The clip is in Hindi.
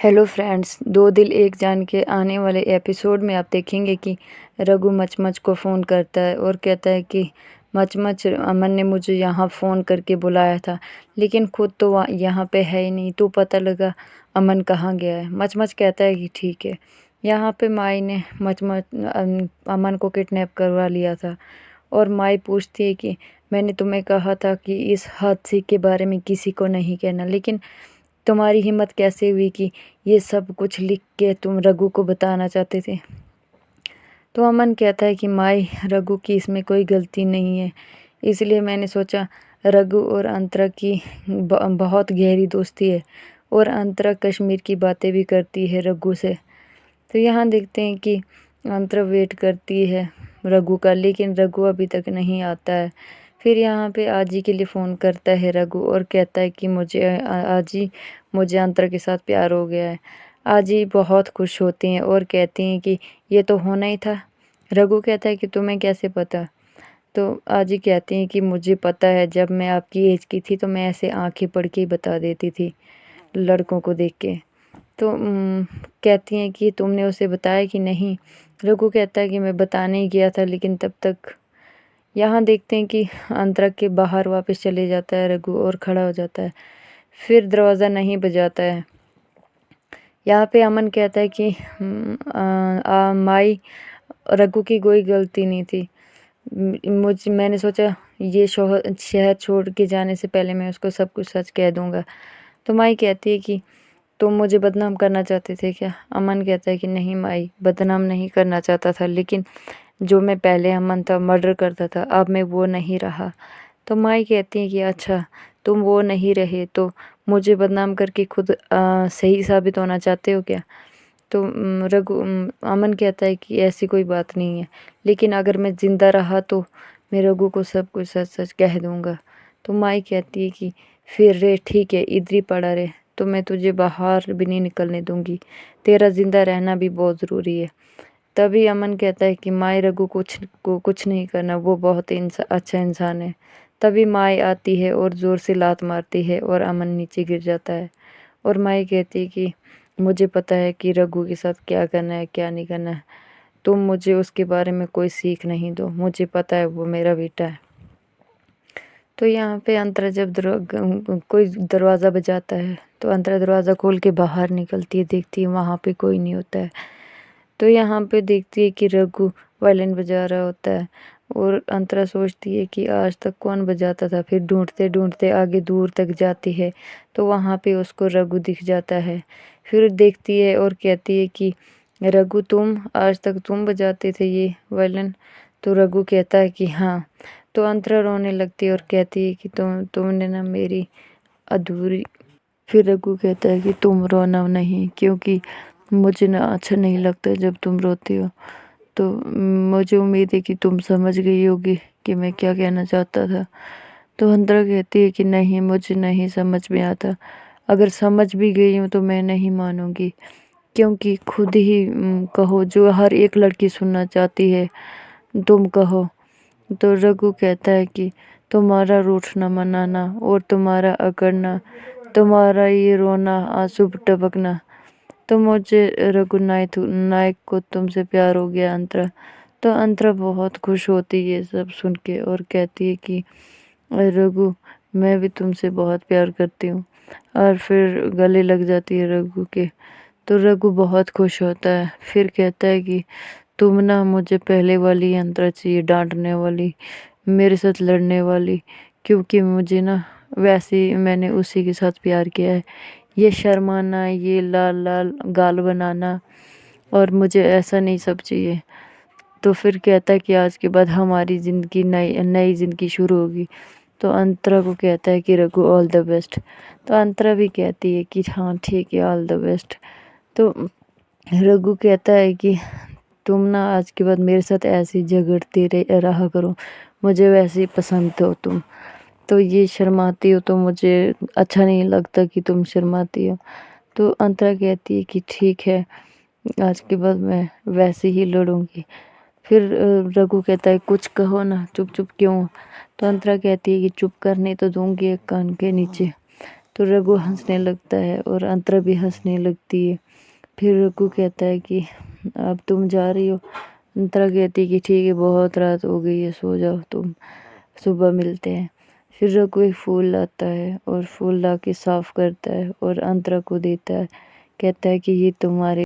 हेलो फ्रेंड्स, दो दिल एक जान के आने वाले एपिसोड में आप देखेंगे कि रघु मचमच को फ़ोन करता है और कहता है कि मचमच, अमन ने मुझे यहाँ फ़ोन करके बुलाया था, लेकिन खुद तो यहाँ पे है ही नहीं। तो पता लगा अमन कहाँ गया है। मचमच कहता है कि ठीक है। यहाँ पे माई ने अमन को किडनैप करवा लिया था और माई पूछती है कि मैंने तुम्हें कहा था कि इस हादसे के बारे में किसी को नहीं कहना, लेकिन तुम्हारी हिम्मत कैसे हुई कि ये सब कुछ लिख के तुम रघु को बताना चाहते थे। तो अमन कहता है कि माई, रघु की इसमें कोई गलती नहीं है, इसलिए मैंने सोचा रघु और अंतरा की बहुत गहरी दोस्ती है और अंतरा कश्मीर की बातें भी करती है रघु से। तो यहाँ देखते हैं कि अंतरा वेट करती है रघु का, लेकिन रघु अभी तक नहीं आता है। फिर यहाँ पे आजी के लिए फ़ोन करता है रघु और कहता है कि आजी, मुझे अंतरा के साथ प्यार हो गया है। आजी बहुत खुश होती हैं और कहती हैं कि ये तो होना ही था। रघु कहता है कि तुम्हें कैसे पता। तो आजी कहती हैं कि मुझे पता है, जब मैं आपकी एज की थी तो मैं ऐसे आंखें पढ़ के ही बता देती थी लड़कों को देख के। तो कहती हैं कि तुमने उसे बताया कि नहीं। रघु कहता है कि मैं बताने ही गया था, लेकिन तब तक। यहाँ देखते हैं कि अंतरा के बाहर वापस चले जाता है रघु और खड़ा हो जाता है। फिर दरवाज़ा नहीं बजाता है। यहाँ पे अमन कहता है कि माई, रघु की कोई गलती नहीं थी। मैंने सोचा ये शहर छोड़ के जाने से पहले मैं उसको सब कुछ सच कह दूंगा। तो माई कहती है कि तुम मुझे बदनाम करना चाहते थे क्या। अमन कहता है कि नहीं माई, बदनाम नहीं करना चाहता था, लेकिन जो मैं पहले अमन था, मर्डर करता था, अब मैं वो नहीं रहा। तो माई कहती है कि अच्छा, तुम वो नहीं रहे तो मुझे बदनाम करके खुद सही साबित होना चाहते हो क्या। तो अमन कहता है कि ऐसी कोई बात नहीं है, लेकिन अगर मैं ज़िंदा रहा तो मैं रघु को सब कुछ सच सच कह दूंगा। तो माई कहती है कि फिर रे ठीक है, इधर ही पड़ा रहे, तो मैं तुझे बाहर भी नहीं निकलने दूंगी, तेरा ज़िंदा रहना भी बहुत ज़रूरी है। तभी अमन कहता है कि माई, रघु को कुछ नहीं करना, वो बहुत अच्छा इंसान है। तभी माई आती है और ज़ोर से लात मारती है और अमन नीचे गिर जाता है। और माई कहती है कि मुझे पता है कि रघु के साथ क्या करना है क्या नहीं करना है, तुम मुझे उसके बारे में कोई सीख नहीं दो, मुझे पता है वो मेरा बेटा है। तो यहाँ पे अंतरा जब कोई दरवाज़ा बजाता है तो अंतरा दरवाज़ा खोल के बाहर निकलती है, देखती है वहाँ पे कोई नहीं होता है। तो यहाँ पे देखती है कि रघु वायलिन बजा रहा होता है और अंतरा सोचती है कि आज तक कौन बजाता था। फिर ढूंढते ढूंढते आगे दूर तक जाती है तो वहाँ पे उसको रघु दिख जाता है। फिर देखती है और कहती है कि रघु, तुम आज तक तुम बजाते थे ये वायलिन। तो रघु कहता है कि हाँ। तो अंतरा रोने लगती है और कहती है कि तुमने ना मेरी अधूरी। फिर रघु कहता है कि तुम रोना नहीं, क्योंकि मुझे ना अच्छा नहीं लगता जब तुम रोती हो। तो मुझे उम्मीद है कि तुम समझ गई होगी कि मैं क्या कहना चाहता था। तो अंतरा कहती है कि नहीं, मुझे नहीं समझ में आता, अगर समझ भी गई हूँ तो मैं नहीं मानूंगी, क्योंकि खुद ही कहो जो हर एक लड़की सुनना चाहती है, तुम कहो। तो रघु कहता है कि तुम्हारा रूठना मनाना और तुम्हारा अकड़ना, तुम्हारा ये रोना आंसू टपकना, तो मुझे नायक को तुमसे प्यार हो गया अंतरा। तो अंतरा बहुत खुश होती है सब सुन के और कहती है कि रघु, मैं भी तुमसे बहुत प्यार करती हूँ। और फिर गले लग जाती है रघु के। तो रघु बहुत खुश होता है। फिर कहता है कि तुम ना मुझे पहले वाली अंतरा चाहिए, डांटने वाली, मेरे साथ लड़ने वाली, क्योंकि मुझे ना वैसे ही मैंने उसी के साथ प्यार किया है। ये शर्माना, ये लाल लाल गाल बनाना, और मुझे ऐसा नहीं सब चाहिए। तो फिर कहता है कि आज के बाद हमारी ज़िंदगी नई नई ज़िंदगी शुरू होगी। तो अंतरा को कहता है कि रघु, ऑल द बेस्ट। तो अंतरा भी कहती है कि हाँ ठीक है, ऑल द बेस्ट। तो रघु कहता है कि तुम ना आज के बाद मेरे साथ ऐसे ही झगड़ते रहा करो, मुझे वैसे ही पसंद हो तुम। तो ये शर्माती हो तो मुझे अच्छा नहीं लगता कि तुम शर्माती हो। तो अंतरा कहती है कि ठीक है, आज के बाद मैं वैसे ही लड़ूंगी। फिर रघु कहता है कुछ कहो ना, चुप चुप क्यों। तो अंतरा कहती है कि चुप करने तो दूंगी एक कान के नीचे। तो रघु हंसने लगता है और अंतरा भी हंसने लगती है। फिर रघु कहता है कि अब तुम जा रही हो। अंतरा कहती है कि ठीक है, बहुत रात हो गई है, सो जाओ तुम, सुबह मिलते हैं। फिर रघु एक फूल लाता है और फूल ला के साफ करता है और अंतरा को देता है। कहता है कि ये तुम्हारे